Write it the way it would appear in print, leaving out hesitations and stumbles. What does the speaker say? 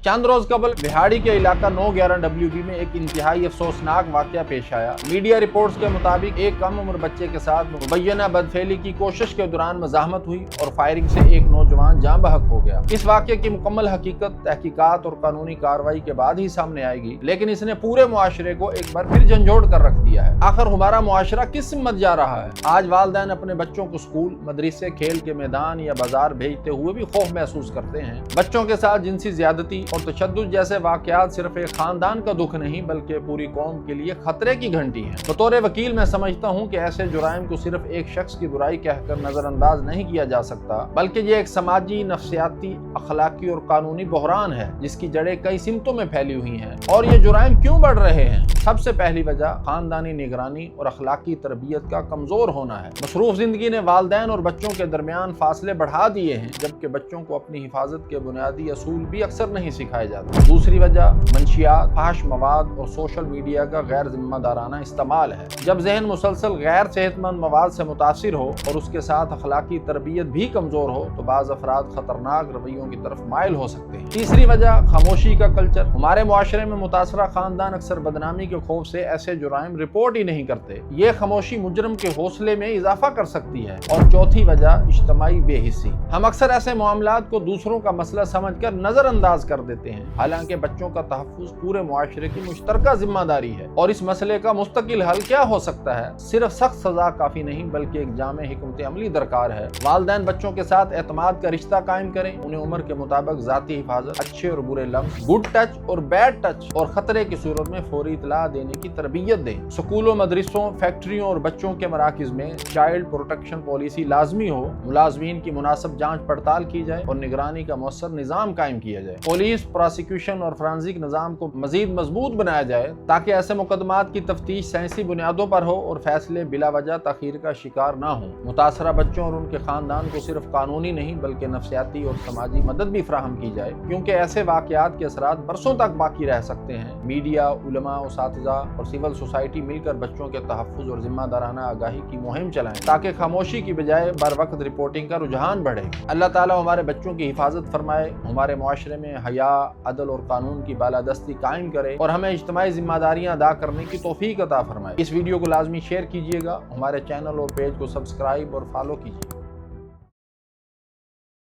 चंद रोज कबल बिहाड़ी के इलाका 911 में एक इंतहाई अफसोसनाक वाकया पेश आया। मीडिया रिपोर्ट्स के मुताबिक एक कम उम्र बच्चे के साथ मुबैना बदफेली की कोशिश के दौरान मज़ाहमत हुई और फायरिंग से एक नौजवान जाँ बहक हो गया। इस वाकये की मुकम्मल हकीकत तहकीकात और कानूनी कार्रवाई के बाद ही सामने आएगी, लेकिन इसने पूरे मुआशरे को एक बार फिर झंझोड़ कर रख दिया है। आखिर हमारा मुआशरा किस सिमत जा रहा है? आज वालिदैन अपने बच्चों को स्कूल, मदरसे, खेल के मैदान या बाजार भेजते हुए भी खौफ महसूस करते हैं। बच्चों के साथ जिनसी ज्यादती और तशद्दुद जैसे वाकयात सिर्फ एक खानदान का दुख नहीं बल्कि पूरी कौम के लिए खतरे की घंटी है। बतौर वकील मैं समझता हूँ कि ऐसे जुराइम को सिर्फ एक शख्स की बुराई कहकर नजरअंदाज नहीं किया जा सकता, बल्कि ये एक समाजी, नफ्सियाती, अखलाकी और कानूनी बहरान है जिसकी जड़ें कई सिमतों में फैली हुई हैं। और ये जुराइम क्यों बढ़ रहे हैं? सबसे पहली वजह खानदानी निगरानी और अखलाकी तरबियत का कमजोर होना है। मसरूफ जिंदगी ने वालिदैन और बच्चों के दरमियान फासले बढ़ा दिए हैं, जबकि बच्चों को अपनी हिफाजत के बुनियादी असूल भी अक्सर नहीं सिखाए जाते। दूसरी वजह मंशियात, फाहिश मवाद और सोशल मीडिया का गैर जिम्मेदाराना इस्तेमाल है। जब जहन मुसलसल गैर सेहतमंद मवाद से मुतासिर हो और उसके साथ अखलाकी तरबियत भी कमजोर हो तो बाज़ अफराद खतरनाक रवैयों की तरफ माइल हो सकते हैं। तीसरी वजह खामोशी का कल्चर। हमारे मुआशरे में मुतासरा खानदान अक्सर बदनामी के खौफ से ऐसे जुराइम रिपोर्ट ही नहीं करते। ये खामोशी मुजरम के हौसले में इजाफा कर सकती है। और चौथी वजह इज्तिमाई बेहिस्सी। हम अक्सर ऐसे मामलात को दूसरों का मसला समझकर नजरअंदाज कर देते हैं, हालांकि बच्चों का तहफ्फुज़ पूरे मुआशरे की मुश्तरका जिम्मेदारी है। और इस मसले का मुस्तकिल हल क्या हो सकता है? सिर्फ सख्त सजा काफी नहीं बल्कि एक जामे हिकमत अमली दरकार है। वालिदैन बच्चों के साथ एतमाद का रिश्ता कायम करें, उन्हें उम्र के मुताबिक जाती हिफाजत, अच्छे और बुरे लफ्ज़, गुड टच और बैड टच और खतरे की सूरत में फौरी इतला देने की तरबियत दें। स्कूलों, मदरसों, फैक्ट्रियों और बच्चों के मराकिज में चाइल्ड प्रोटेक्शन पॉलिसी लाजमी हो, मुलाजमीन की मुनासिब जांच पड़ताल की जाए और निगरानी का मौसर निज़ाम कायम किया जाए। पुलिस, प्रोसिक्यूशन और फोरेंसिक निज़ाम को मजीद मजबूत बनाया जाए ताकि ऐसे मुकदमात की तफ्तीश साइंसी बुनियादों पर हो और फैसले बिला वजह तखीर का शिकार ना हो। मुतासरा बच्चों और उनके खानदान को सिर्फ कानूनी नहीं बल्कि नफ्सियाती और समाजी मदद भी फराहम की जाए, क्योंकि ऐसे वाकयात के असरात बरसों तक बाकी रह सकते हैं। मीडिया, उलमा, उसातिज़ा और सिविल सोसाइटी मिलकर बच्चों के तहफ्फुज़ और जिम्मेदाराना आगाही की मुहिम चलाएं ताकि खामोशी की बजाय बर वक्त रिपोर्टिंग का रुझान बढ़े। अल्लाह ताला हमारे बच्चों की हिफाजत फरमाए, हमारे मुआशरे में हया, अदल और कानून की बालादस्ती कायम करे और हमें इज्तिमाई जिम्मेदारियां अदा करने की तौफीक अता फरमाए। इस वीडियो को लाजमी शेयर कीजिएगा, हमारे चैनल और पेज को सब्सक्राइब और फॉलो कीजिए।